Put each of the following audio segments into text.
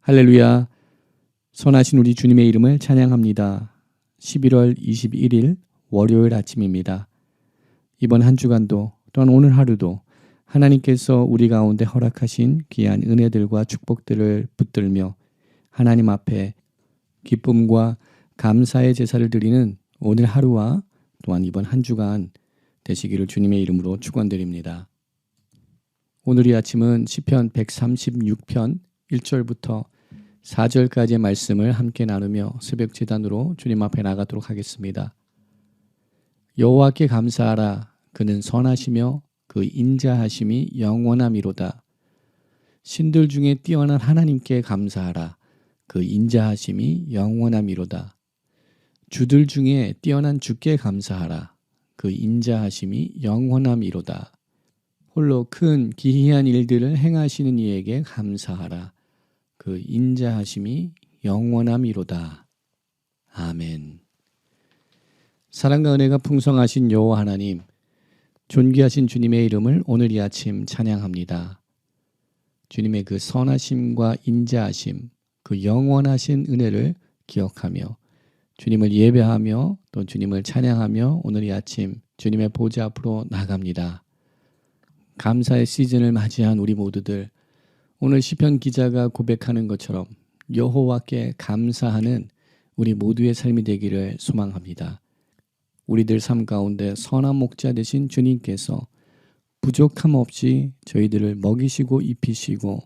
할렐루야. 선하신 우리 주님의 이름을 찬양합니다. 11월 21일 월요일 아침입니다. 이번 한 주간도 또한 오늘 하루도 하나님께서 우리 가운데 허락하신 귀한 은혜들과 축복들을 붙들며 하나님 앞에 기쁨과 감사의 제사를 드리는 오늘 하루와 또한 이번 한 주간 되시기를 주님의 이름으로 축원드립니다. 오늘 이 아침은 시편 136편 1절부터 4절까지의 말씀을 함께 나누며 새벽 제단으로 주님 앞에 나가도록 하겠습니다. 여호와께 감사하라. 그는 선하시며 그 인자하심이 영원함이로다. 신들 중에 뛰어난 하나님께 감사하라. 그 인자하심이 영원함이로다. 주들 중에 뛰어난 주께 감사하라. 그 인자하심이 영원함이로다. 홀로 큰 기이한 일들을 행하시는 이에게 감사하라. 그 인자하심이 영원함이로다. 아멘. 사랑과 은혜가 풍성하신 여호와 하나님, 존귀하신 주님의 이름을 오늘 이 아침 찬양합니다. 주님의 그 선하심과 인자하심, 그 영원하신 은혜를 기억하며 주님을 예배하며 또 주님을 찬양하며 오늘 이 아침 주님의 보좌 앞으로 나갑니다. 감사의 시즌을 맞이한 우리 모두들, 오늘 시편 기자가 고백하는 것처럼 여호와께 감사하는 우리 모두의 삶이 되기를 소망합니다. 우리들 삶 가운데 선한 목자 되신 주님께서 부족함 없이 저희들을 먹이시고 입히시고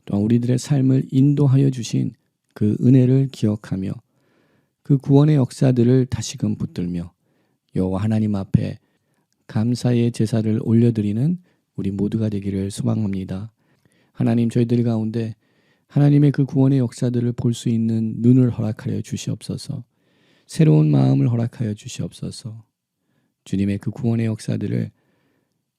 또한 우리들의 삶을 인도하여 주신 그 은혜를 기억하며 그 구원의 역사들을 다시금 붙들며 여호와 하나님 앞에 감사의 제사를 올려드리는 우리 모두가 되기를 소망합니다. 하나님, 저희들 가운데 하나님의 그 구원의 역사들을 볼 수 있는 눈을 허락하여 주시옵소서. 새로운 마음을 허락하여 주시옵소서. 주님의 그 구원의 역사들을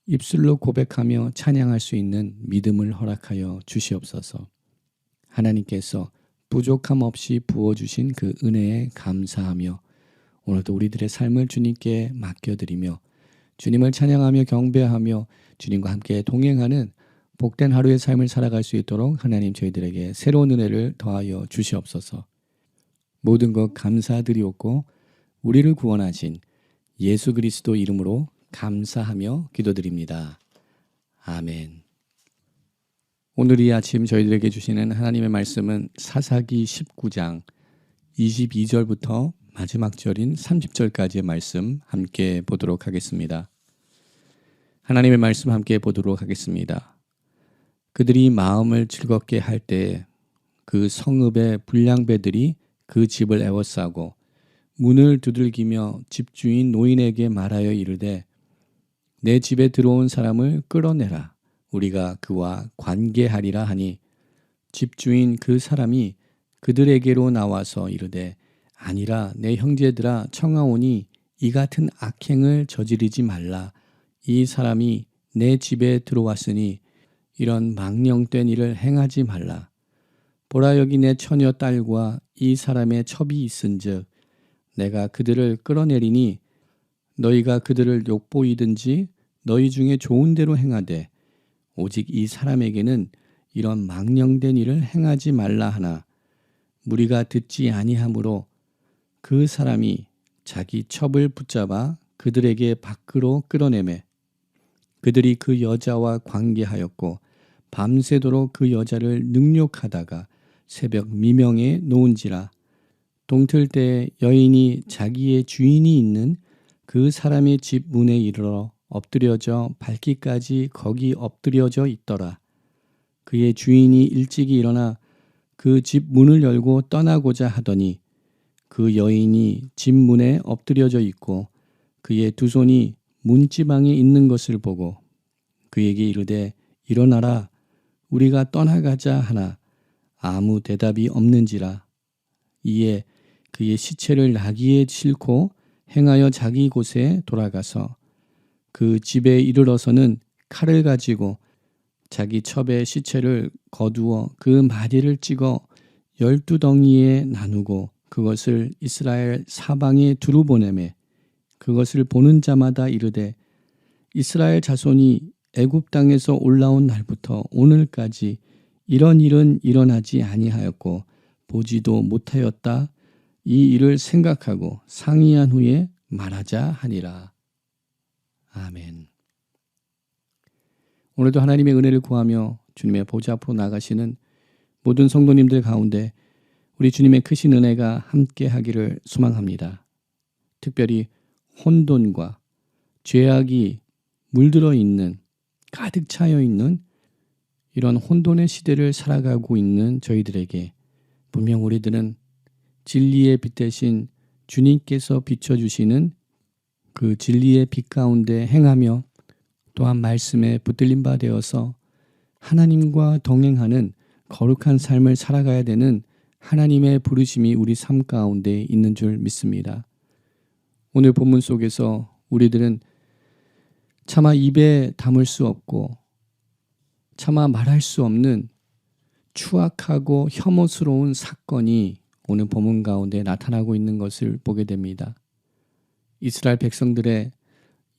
입술로 고백하며 찬양할 수 있는 믿음을 허락하여 주시옵소서. 하나님께서 부족함 없이 부어주신 그 은혜에 감사하며 오늘도 우리들의 삶을 주님께 맡겨드리며 주님을 찬양하며 경배하며 주님과 함께 동행하는 복된 하루의 삶을 살아갈 수 있도록 하나님 저희들에게 새로운 은혜를 더하여 주시옵소서. 모든 것 감사드리옵고 우리를 구원하신 예수 그리스도 이름으로 감사하며 기도드립니다. 아멘. 오늘 이 아침 저희들에게 주시는 하나님의 말씀은 사사기 19장 22절부터 마지막 절인 30절까지의 말씀 함께 보도록 하겠습니다. 하나님의 말씀 함께 보도록 하겠습니다. 그들이 마음을 즐겁게 할 때에 그 성읍의 불량배들이 그 집을 에워싸고 문을 두들기며 집주인 노인에게 말하여 이르되 내 집에 들어온 사람을 끌어내라. 우리가 그와 관계하리라 하니 집주인 그 사람이 그들에게로 나와서 이르되 아니라 내 형제들아 청하오니 이 같은 악행을 저지르지 말라. 이 사람이 내 집에 들어왔으니 이런 망령된 일을 행하지 말라. 보라, 여기 내 처녀 딸과 이 사람의 첩이 있은즉 내가 그들을 끌어내리니 너희가 그들을 욕보이든지 너희 중에 좋은 대로 행하되 오직 이 사람에게는 이런 망령된 일을 행하지 말라 하나 무리가 듣지 아니하므로 그 사람이 자기 첩을 붙잡아 그들에게 밖으로 끌어내매 그들이 그 여자와 관계하였고 밤새도록 그 여자를 능욕하다가 새벽 미명에 놓은지라. 동틀 때에 여인이 자기의 주인이 있는 그 사람의 집 문에 이르러 엎드려져 밟기까지 거기 엎드려져 있더라. 그의 주인이 일찍이 일어나 그 집 문을 열고 떠나고자 하더니 그 여인이 집 문에 엎드려져 있고 그의 두 손이 문지방에 있는 것을 보고 그에게 이르되 일어나라. 우리가 떠나가자 하나 아무 대답이 없는지라. 이에 그의 시체를 나귀에 싣고 행하여 자기 곳에 돌아가서 그 집에 이르러서는 칼을 가지고 자기 첩의 시체를 거두어 그 마디를 찍어 12덩이에 나누고 그것을 이스라엘 사방에 두루 보내매 그것을 보는 자마다 이르되 이스라엘 자손이 애굽 땅에서 올라온 날부터 오늘까지 이런 일은 일어나지 아니하였고 보지도 못하였다. 이 일을 생각하고 상의한 후에 말하자 하니라. 아멘. 오늘도 하나님의 은혜를 구하며 주님의 보좌 앞으로 나가시는 모든 성도님들 가운데 우리 주님의 크신 은혜가 함께 하기를 소망합니다. 특별히 혼돈과 죄악이 물들어 있는, 가득 차여 있는 이런 혼돈의 시대를 살아가고 있는 저희들에게 분명 우리들은 진리의 빛 대신 주님께서 비춰주시는 그 진리의 빛 가운데 행하며 또한 말씀에 붙들린 바 되어서 하나님과 동행하는 거룩한 삶을 살아가야 되는 하나님의 부르심이 우리 삶 가운데 있는 줄 믿습니다. 오늘 본문 속에서 우리들은 차마 입에 담을 수 없고 차마 말할 수 없는 추악하고 혐오스러운 사건이 오늘 본문 가운데 나타나고 있는 것을 보게 됩니다. 이스라엘 백성들의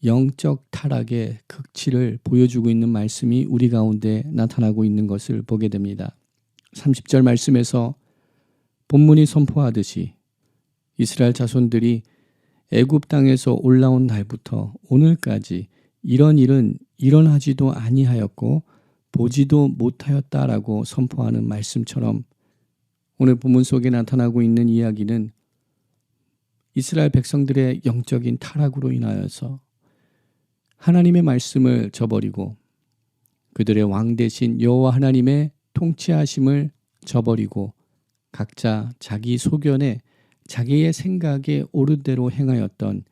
영적 타락의 극치를 보여주고 있는 말씀이 우리 가운데 나타나고 있는 것을 보게 됩니다. 30절 말씀에서 본문이 선포하듯이 이스라엘 자손들이 애굽 땅에서 올라온 날부터 오늘까지 이런 일은 일어나지도 아니하였고 보지도 못하였다라고 선포하는 말씀처럼 오늘 본문 속에 나타나고 있는 이야기는 이스라엘 백성들의 영적인 타락으로 인하여서 하나님의 말씀을 저버리고 그들의 왕 대신 여호와 하나님의 통치하심을 저버리고 각자 자기 소견에 자기의 생각에 옳은 대로 행하였던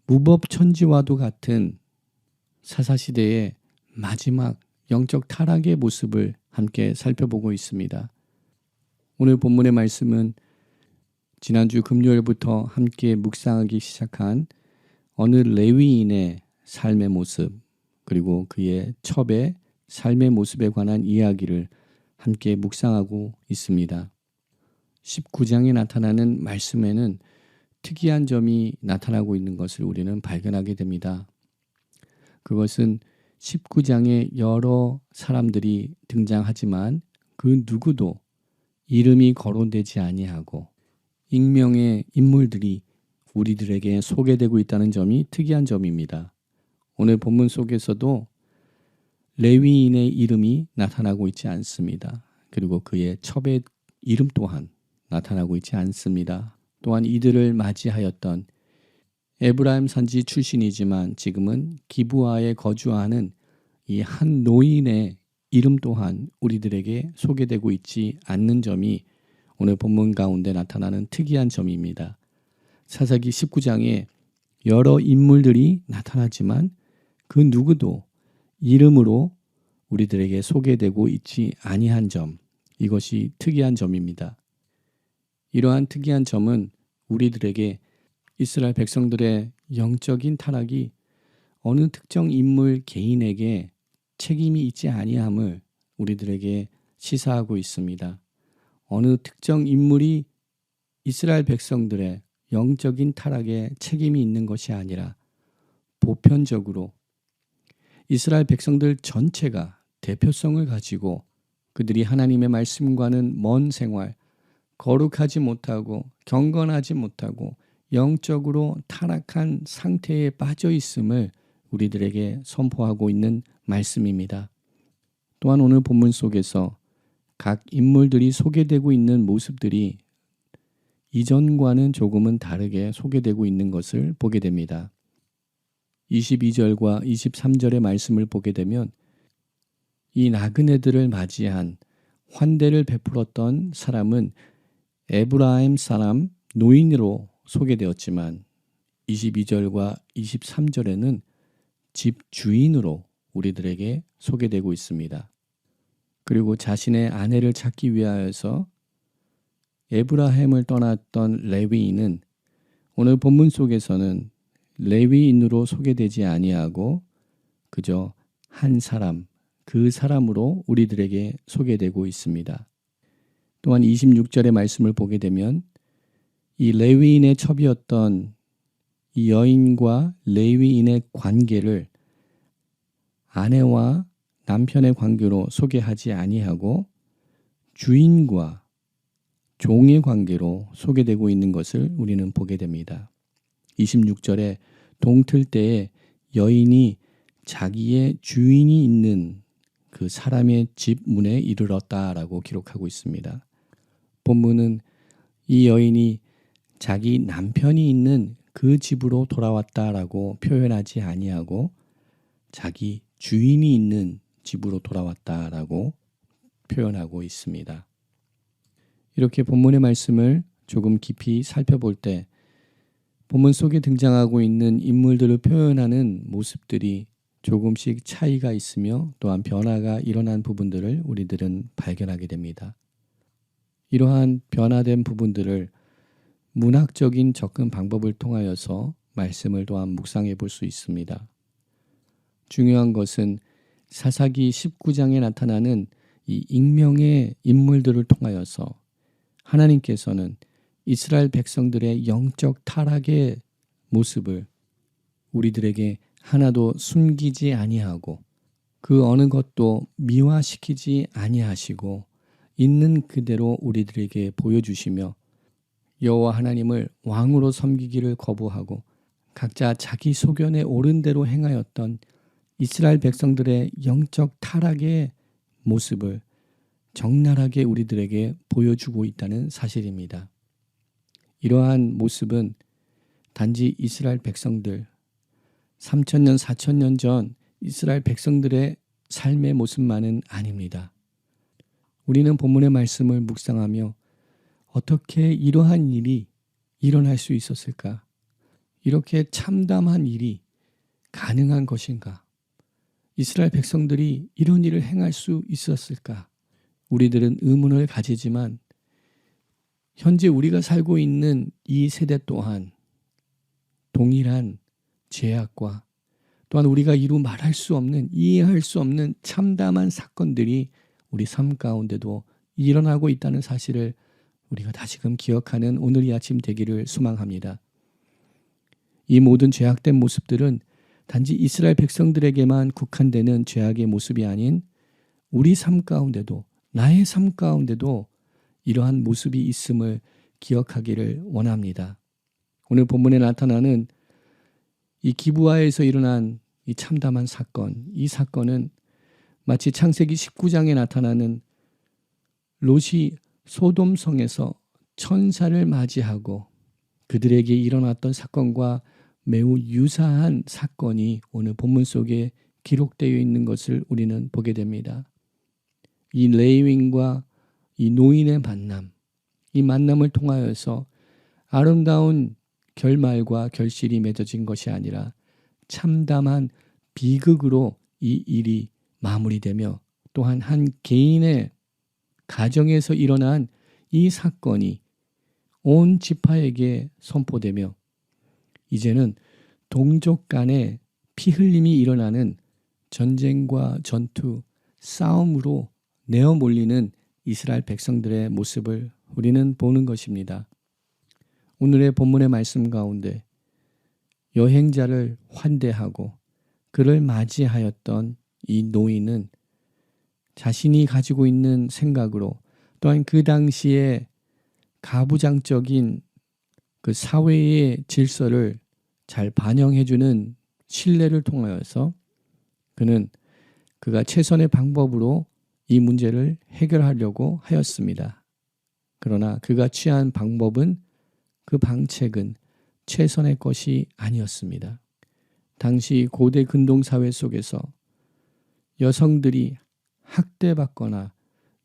무법천지와도 같은 사사시대의 마지막 영적 타락의 모습을 함께 살펴보고 있습니다. 오늘 본문의 말씀은 지난주 금요일부터 함께 묵상하기 시작한 어느 레위인의 삶의 모습 그리고 그의 첩의 삶의 모습에 관한 이야기를 함께 묵상하고 있습니다. 19장에 나타나는 말씀에는 특이한 점이 나타나고 있는 것을 우리는 발견하게 됩니다. 그것은 19장에 여러 사람들이 등장하지만 그 누구도 이름이 거론되지 아니하고 익명의 인물들이 우리들에게 소개되고 있다는 점이 특이한 점입니다. 오늘 본문 속에서도 레위인의 이름이 나타나고 있지 않습니다. 그리고 그의 첩의 이름 또한 나타나고 있지 않습니다. 또한 이들을 맞이하였던 에브라임 산지 출신이지만 지금은 기브아에 거주하는 이 한 노인의 이름 또한 우리들에게 소개되고 있지 않는 점이 오늘 본문 가운데 나타나는 특이한 점입니다. 사사기 19장에 여러 인물들이 나타나지만 그 누구도 이름으로 우리들에게 소개되고 있지 아니한 점, 이것이 특이한 점입니다. 이러한 특이한 점은 우리들에게 이스라엘 백성들의 영적인 타락이 어느 특정 인물 개인에게 책임이 있지 아니함을 우리들에게 시사하고 있습니다. 어느 특정 인물이 이스라엘 백성들의 영적인 타락에 책임이 있는 것이 아니라 보편적으로 이스라엘 백성들 전체가 대표성을 가지고 그들이 하나님의 말씀과는 먼 생활, 거룩하지 못하고 경건하지 못하고 영적으로 타락한 상태에 빠져 있음을 우리들에게 선포하고 있는 말씀입니다. 또한 오늘 본문 속에서 각 인물들이 소개되고 있는 모습들이 이전과는 조금은 다르게 소개되고 있는 것을 보게 됩니다. 22절과 23절의 말씀을 보게 되면 이 나그네들을 맞이한 환대를 베풀었던 사람은 에브라임 사람 노인으로 소개되었지만 22절과 23절에는 집 주인으로 우리들에게 소개되고 있습니다. 그리고 자신의 아내를 찾기 위하여서 에브라임을 떠났던 레위인은 오늘 본문 속에서는 레위인으로 소개되지 아니하고 그저 한 사람, 그 사람으로 우리들에게 소개되고 있습니다. 또한 26절의 말씀을 보게 되면 이 레위인의 첩이었던 이 여인과 레위인의 관계를 아내와 남편의 관계로 소개하지 아니하고 주인과 종의 관계로 소개되고 있는 것을 우리는 보게 됩니다. 26절에 동틀 때에 여인이 자기의 주인이 있는 그 사람의 집 문에 이르렀다라고 기록하고 있습니다. 본문은 이 여인이 자기 남편이 있는 그 집으로 돌아왔다라고 표현하지 아니하고 자기 주인이 있는 집으로 돌아왔다라고 표현하고 있습니다. 이렇게 본문의 말씀을 조금 깊이 살펴볼 때 본문 속에 등장하고 있는 인물들을 표현하는 모습들이 조금씩 차이가 있으며 또한 변화가 일어난 부분들을 우리들은 발견하게 됩니다. 이러한 변화된 부분들을 문학적인 접근 방법을 통하여서 말씀을 또한 묵상해 볼 수 있습니다. 중요한 것은 사사기 19장에 나타나는 이 익명의 인물들을 통하여서 하나님께서는 이스라엘 백성들의 영적 타락의 모습을 우리들에게 하나도 숨기지 아니하고 그 어느 것도 미화시키지 아니하시고 있는 그대로 우리들에게 보여주시며 여호와 하나님을 왕으로 섬기기를 거부하고 각자 자기 소견에 옳은 대로 행하였던 이스라엘 백성들의 영적 타락의 모습을 적나라하게 우리들에게 보여주고 있다는 사실입니다. 이러한 모습은 단지 이스라엘 백성들 3,000년, 4,000년 전 이스라엘 백성들의 삶의 모습만은 아닙니다. 우리는 본문의 말씀을 묵상하며 어떻게 이러한 일이 일어날 수 있었을까? 이렇게 참담한 일이 가능한 것인가? 이스라엘 백성들이 이런 일을 행할 수 있었을까? 우리들은 의문을 가지지만 현재 우리가 살고 있는 이 세대 또한 동일한 죄악과 또한 우리가 이루 말할 수 없는, 이해할 수 없는 참담한 사건들이 우리 삶 가운데도 일어나고 있다는 사실을 우리가 다시금 기억하는 오늘 이 아침 되기를 소망합니다. 이 모든 죄악된 모습들은 단지 이스라엘 백성들에게만 국한되는 죄악의 모습이 아닌 우리 삶 가운데도, 나의 삶 가운데도 이러한 모습이 있음을 기억하기를 원합니다. 오늘 본문에 나타나는 이 기브아에서 일어난 이 참담한 사건, 이 사건은 마치 창세기 19장에 나타나는 롯이 소돔성에서 천사를 맞이하고 그들에게 일어났던 사건과 매우 유사한 사건이 오늘 본문 속에 기록되어 있는 것을 우리는 보게 됩니다. 이 레위인과 이 노인의 만남, 이 만남을 통하여서 아름다운 결말과 결실이 맺어진 것이 아니라 참담한 비극으로 이 일이 마무리되며 또한 한 개인의 가정에서 일어난 이 사건이 온 지파에게 선포되며 이제는 동족 간의 피 흘림이 일어나는 전쟁과 전투, 싸움으로 내어 몰리는 이스라엘 백성들의 모습을 우리는 보는 것입니다. 오늘의 본문의 말씀 가운데 여행자를 환대하고 그를 맞이하였던 이 노인은 자신이 가지고 있는 생각으로 또한 그 당시에 가부장적인 그 사회의 질서를 잘 반영해주는 신뢰를 통하여서 그는 그가 최선의 방법으로 이 문제를 해결하려고 하였습니다. 그러나 그가 취한 방법은 그 방책은 최선의 것이 아니었습니다. 당시 고대 근동사회 속에서 여성들이 학대받거나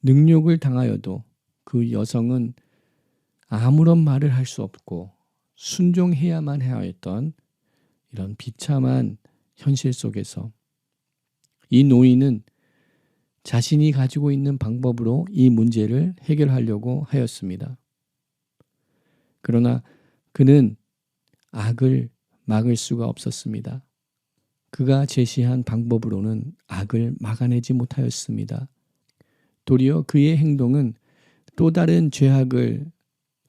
능욕을 당하여도 그 여성은 아무런 말을 할 수 없고 순종해야만 해야 했던 이런 비참한 현실 속에서 이 노인은 자신이 가지고 있는 방법으로 이 문제를 해결하려고 하였습니다. 그러나 그는 악을 막을 수가 없었습니다. 그가 제시한 방법으로는 악을 막아내지 못하였습니다. 도리어 그의 행동은 또 다른 죄악을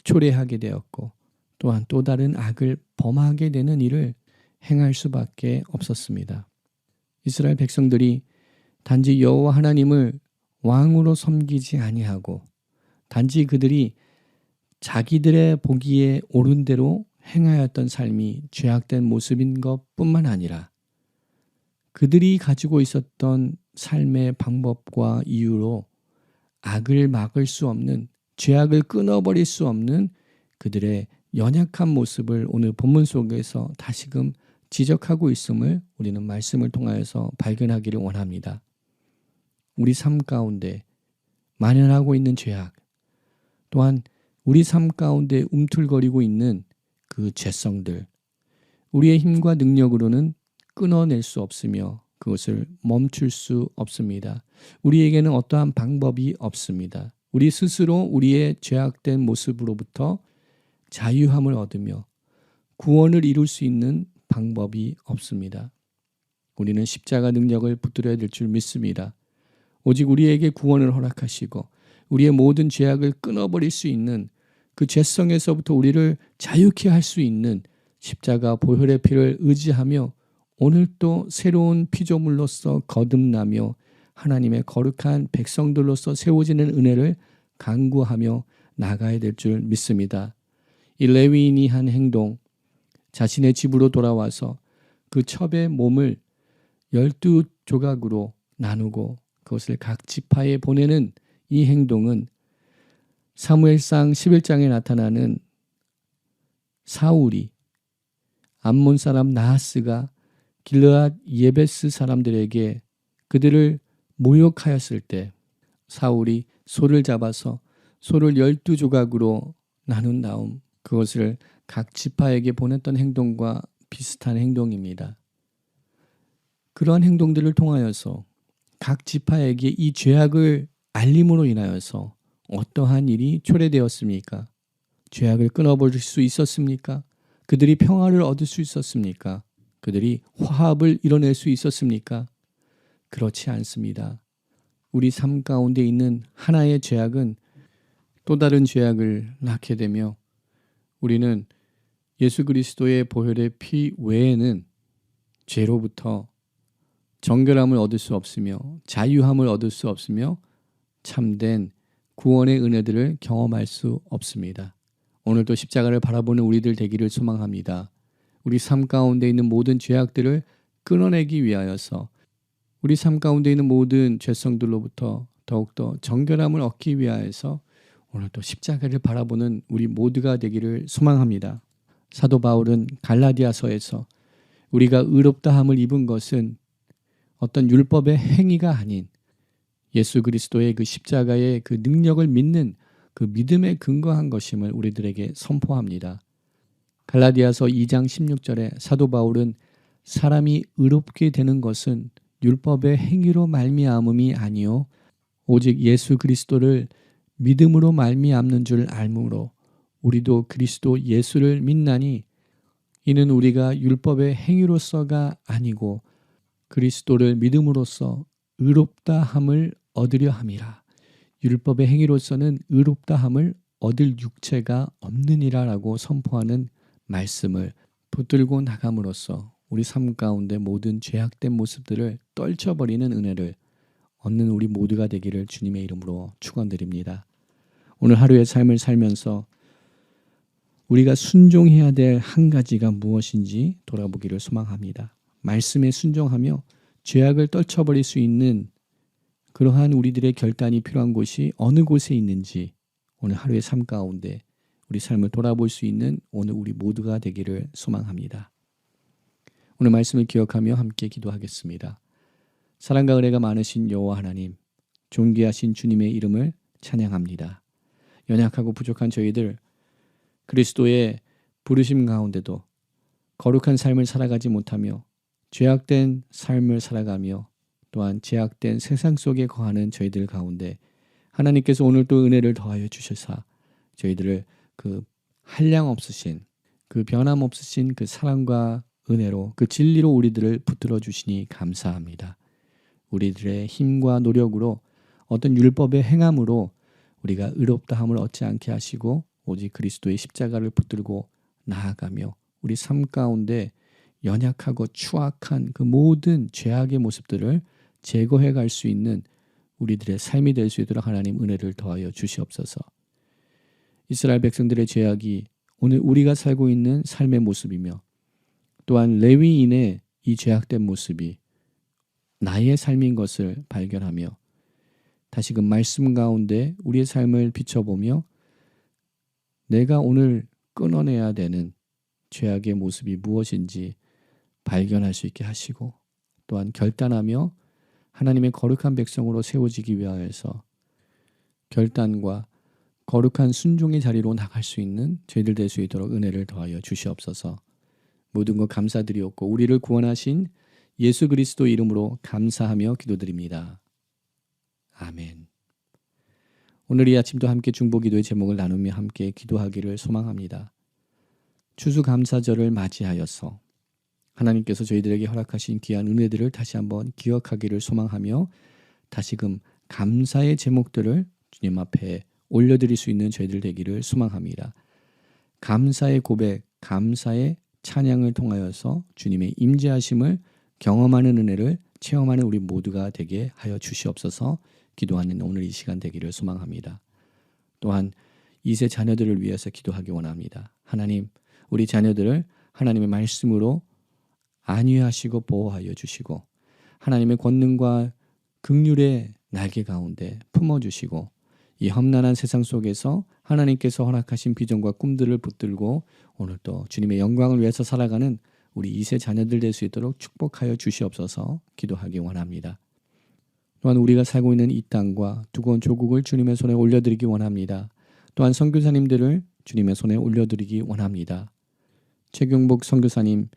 초래하게 되었고 또한 또 다른 악을 범하게 되는 일을 행할 수밖에 없었습니다. 이스라엘 백성들이 단지 여호와 하나님을 왕으로 섬기지 아니하고 단지 그들이 자기들의 보기에 옳은 대로 행하였던 삶이 죄악된 모습인 것뿐만 아니라 그들이 가지고 있었던 삶의 방법과 이유로 악을 막을 수 없는, 죄악을 끊어버릴 수 없는 그들의 연약한 모습을 오늘 본문 속에서 다시금 지적하고 있음을 우리는 말씀을 통하여서 발견하기를 원합니다. 우리 삶 가운데 만연하고 있는 죄악, 또한 우리 삶 가운데 움틀거리고 있는 그 죄성들, 우리의 힘과 능력으로는 끊어낼 수 없으며 그것을 멈출 수 없습니다. 우리에게는 어떠한 방법이 없습니다. 우리 스스로 우리의 죄악된 모습으로부터 자유함을 얻으며 구원을 이룰 수 있는 방법이 없습니다. 우리는 십자가 능력을 붙들어야 될 줄 믿습니다. 오직 우리에게 구원을 허락하시고 우리의 모든 죄악을 끊어버릴 수 있는 그 죄성에서부터 우리를 자유케 할 수 있는 십자가 보혈의 피를 의지하며 오늘 또 새로운 피조물로서 거듭나며 하나님의 거룩한 백성들로서 세워지는 은혜를 간구하며 나가야 될 줄 믿습니다. 이 레위인이 한 행동, 자신의 집으로 돌아와서 그 첩의 몸을 12조각으로 나누고 그것을 각 지파에 보내는 이 행동은 사무엘상 11장에 나타나는 사울이 암몬 사람 나하스가 길르앗 예베스 사람들에게 그들을 모욕하였을 때 사울이 소를 잡아서 소를 12조각으로 나눈 다음 그것을 각 지파에게 보냈던 행동과 비슷한 행동입니다. 그러한 행동들을 통하여서 각 지파에게 이 죄악을 알림으로 인하여서 어떠한 일이 초래되었습니까? 죄악을 끊어버릴 수 있었습니까? 그들이 평화를 얻을 수 있었습니까? 그들이 화합을 이뤄낼 수 있었습니까? 그렇지 않습니다. 우리 삶 가운데 있는 하나의 죄악은 또 다른 죄악을 낳게 되며 우리는 예수 그리스도의 보혈의 피 외에는 죄로부터 정결함을 얻을 수 없으며 자유함을 얻을 수 없으며 참된 구원의 은혜들을 경험할 수 없습니다. 오늘도 십자가를 바라보는 우리들 되기를 소망합니다. 우리 삶 가운데 있는 모든 죄악들을 끊어내기 위하여서 우리 삶 가운데 있는 모든 죄성들로부터 더욱더 정결함을 얻기 위하여서 오늘도 십자가를 바라보는 우리 모두가 되기를 소망합니다. 사도 바울은 갈라디아서에서 우리가 의롭다함을 입은 것은 어떤 율법의 행위가 아닌 예수 그리스도의 그 십자가의 그 능력을 믿는 그 믿음에 근거한 것임을 우리들에게 선포합니다. 갈라디아서 2장 16절에 사도 바울은 사람이 의롭게 되는 것은 율법의 행위로 말미암음이 아니요 오직 예수 그리스도를 믿음으로 말미암는 줄 알므로 우리도 그리스도 예수를 믿나니 이는 우리가 율법의 행위로서가 아니고 그리스도를 믿음으로써 의롭다함을 얻으려 함이라. 율법의 행위로서는 의롭다함을 얻을 육체가 없느니라라고 선포하는 말씀을 붙들고 나감으로써 우리 삶 가운데 모든 죄악된 모습들을 떨쳐버리는 은혜를 얻는 우리 모두가 되기를 주님의 이름으로 축원드립니다. 오늘 하루의 삶을 살면서 우리가 순종해야 될 한 가지가 무엇인지 돌아보기를 소망합니다. 말씀에 순종하며 죄악을 떨쳐버릴 수 있는 그러한 우리들의 결단이 필요한 곳이 어느 곳에 있는지 오늘 하루의 삶 가운데 우리 삶을 돌아볼 수 있는 오늘 우리 모두가 되기를 소망합니다. 오늘 말씀을 기억하며 함께 기도하겠습니다. 사랑과 은혜가 많으신 여호와 하나님, 존귀하신 주님의 이름을 찬양합니다. 연약하고 부족한 저희들 그리스도의 부르심 가운데도 거룩한 삶을 살아가지 못하며 죄악된 삶을 살아가며 또한 죄악된 세상 속에 거하는 저희들 가운데 하나님께서 오늘 또 은혜를 더하여 주셔서 저희들을 그 한량 없으신 그 변함 없으신 그 사랑과 은혜로 그 진리로 우리들을 붙들어 주시니 감사합니다. 우리들의 힘과 노력으로 어떤 율법의 행함으로 우리가 의롭다함을 얻지 않게 하시고 오직 그리스도의 십자가를 붙들고 나아가며 우리 삶 가운데 연약하고 추악한 그 모든 죄악의 모습들을 제거해 갈 수 있는 우리들의 삶이 될 수 있도록 하나님 은혜를 더하여 주시옵소서. 이스라엘 백성들의 죄악이 오늘 우리가 살고 있는 삶의 모습이며 또한 레위인의 이 죄악된 모습이 나의 삶인 것을 발견하며 다시금 말씀 가운데 우리의 삶을 비춰보며 내가 오늘 끊어내야 되는 죄악의 모습이 무엇인지 발견할 수 있게 하시고 또한 결단하며 하나님의 거룩한 백성으로 세워지기 위하여서 결단과 거룩한 순종의 자리로 나갈 수 있는 저희들 될 수 있도록 은혜를 더하여 주시옵소서. 모든 것 감사드리옵고 우리를 구원하신 예수 그리스도 이름으로 감사하며 기도드립니다. 아멘. 오늘 이 아침도 함께 중보기도의 제목을 나누며 함께 기도하기를 소망합니다. 추수감사절을 맞이하여서 하나님께서 저희들에게 허락하신 귀한 은혜들을 다시 한번 기억하기를 소망하며 다시금 감사의 제목들을 주님 앞에 올려드릴 수 있는 저희들 되기를 소망합니다. 감사의 고백, 감사의 찬양을 통하여서 주님의 임재하심을 경험하는 은혜를 체험하는 우리 모두가 되게 하여 주시옵소서. 기도하는 오늘 이 시간 되기를 소망합니다. 또한 2세 자녀들을 위해서 기도하기 원합니다. 하나님, 우리 자녀들을 하나님의 말씀으로 안위하시고 보호하여 주시고 하나님의 권능과 긍휼의 날개 가운데 품어주시고 이 험난한 세상 속에서 하나님께서 허락하신 비전과 꿈들을 붙들고 오늘 또 주님의 영광을 위해서 살아가는 우리 2세 자녀들 될 수 있도록 축복하여 주시옵소서. 기도하기 원합니다. 또한 우리가 살고 있는 이 땅과 두꺼운 조국을 주님의 손에 올려드리기 원합니다. 또한 선교사님들을 주님의 손에 올려드리기 원합니다. 최경복 선교사님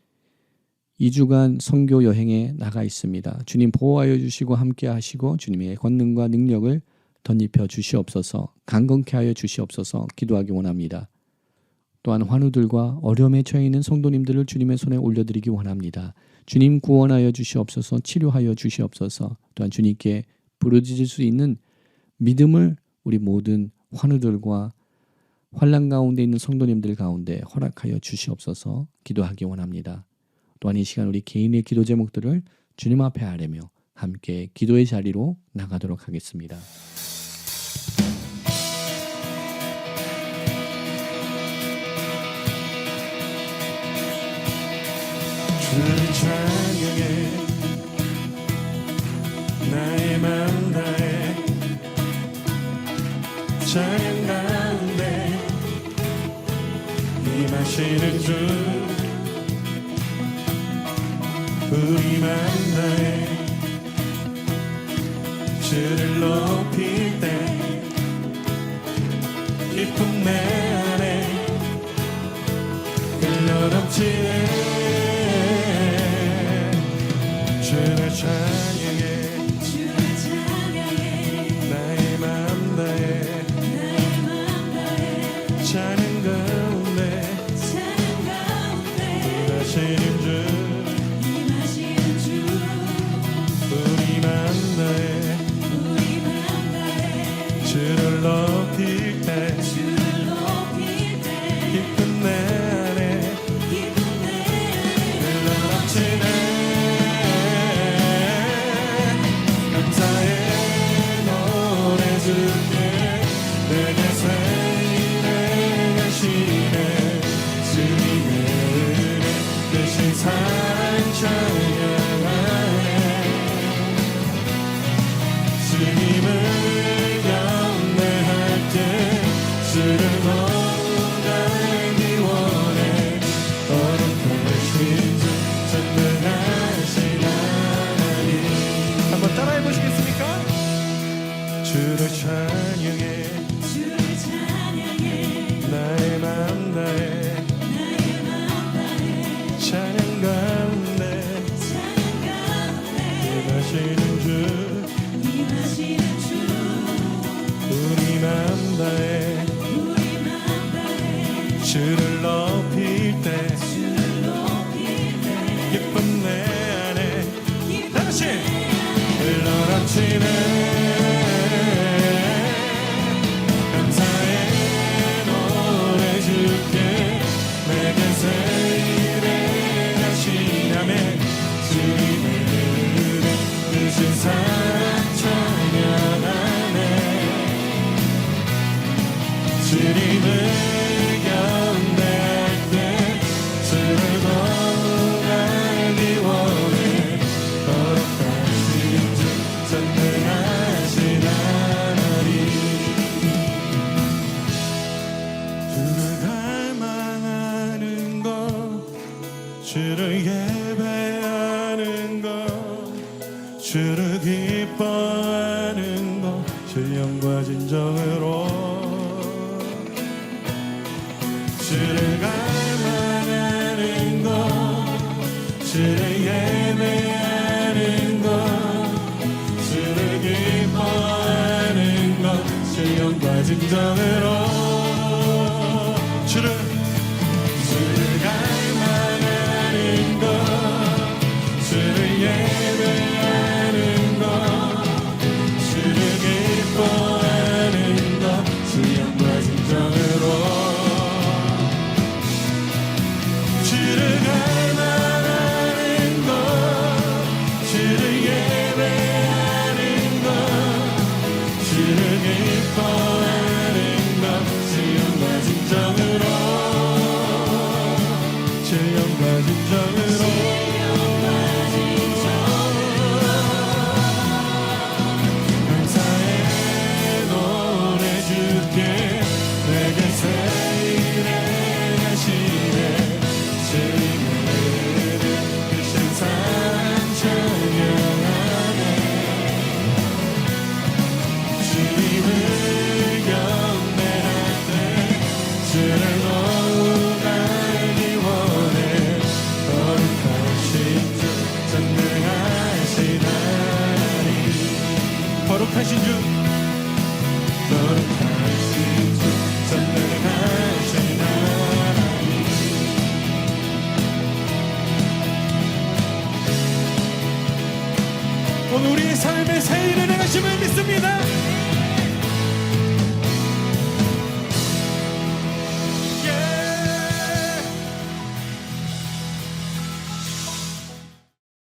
2주간 선교 여행에 나가 있습니다. 주님 보호하여 주시고 함께 하시고 주님의 권능과 능력을 덧입혀 주시옵소서. 강건케 하여 주시옵소서. 기도하기 원합니다. 또한 환우들과 어려움에 처해 있는 성도님들을 주님의 손에 올려드리기 원합니다. 주님 구원하여 주시옵소서. 치료하여 주시옵소서. 또한 주님께 부르짖을 수 있는 믿음을 우리 모든 환우들과 환난 가운데 있는 성도님들 가운데 허락하여 주시옵소서. 기도하기 원합니다. 또한 이 시간 우리 개인의 기도 제목들을 주님 앞에 아뢰며 함께 기도의 자리로 나가도록 하겠습니다. 주를 찬양해 나의 맘 다해 찬양 가운데 임하시는 주 우리 맘 다해 주를 높일 때 기쁨 내 안에 흘러넘치네 주를 찬양해 나의 맘 다해 찬양 가운데 임하시는 주 우리 맘 다해 주를 높일 때 기쁨 내 안에 흘러넘치네 내게서 일행하시네 주님의 은혜 대신 사랑 찬양하네 주님을 경배할 때 주를 통달하기 원해 어렵하신 주 전능하신 하나님 한번 따라해 보시겠습니까? 주를 찬양해 나의 맘 다해 찬양 가운데 임하시는 주 우리 맘 다해 주를 높일 때 기쁨 내 안에 다시 흘러넘치네 주님의 은혜 주님의 은혜 주님을 경배할 때 주를 노래하기 원해 거룩하신 주 전능하신 하나님 주를 갈망하는 것 주를 예배하는 것 주를 기뻐하는 것 신령과 진정으로 주를 갈망하는 것 주를 예배하는 것 주를 기뻐하는 것 신령과 진정으로 주를 갈망하는 것 주를 예배하는 것 주를 기뻐하는 것 신령과 진정으로 주를 갈망하는 것 주를 예배하는 것 주를 기뻐하는 것 신령과 진정으로 신령과 진정으로 감사의 노래 주께 내게 새 일을 하시네 주님의 크신 사랑 찬양하네 주님을 경배할 때 주를 더욱 알기 원해 거룩하신 주 전능하신 하나님 거룩하신 주 거룩하신 주 전능하신 하나님 오늘 우리의 삶의 새 일을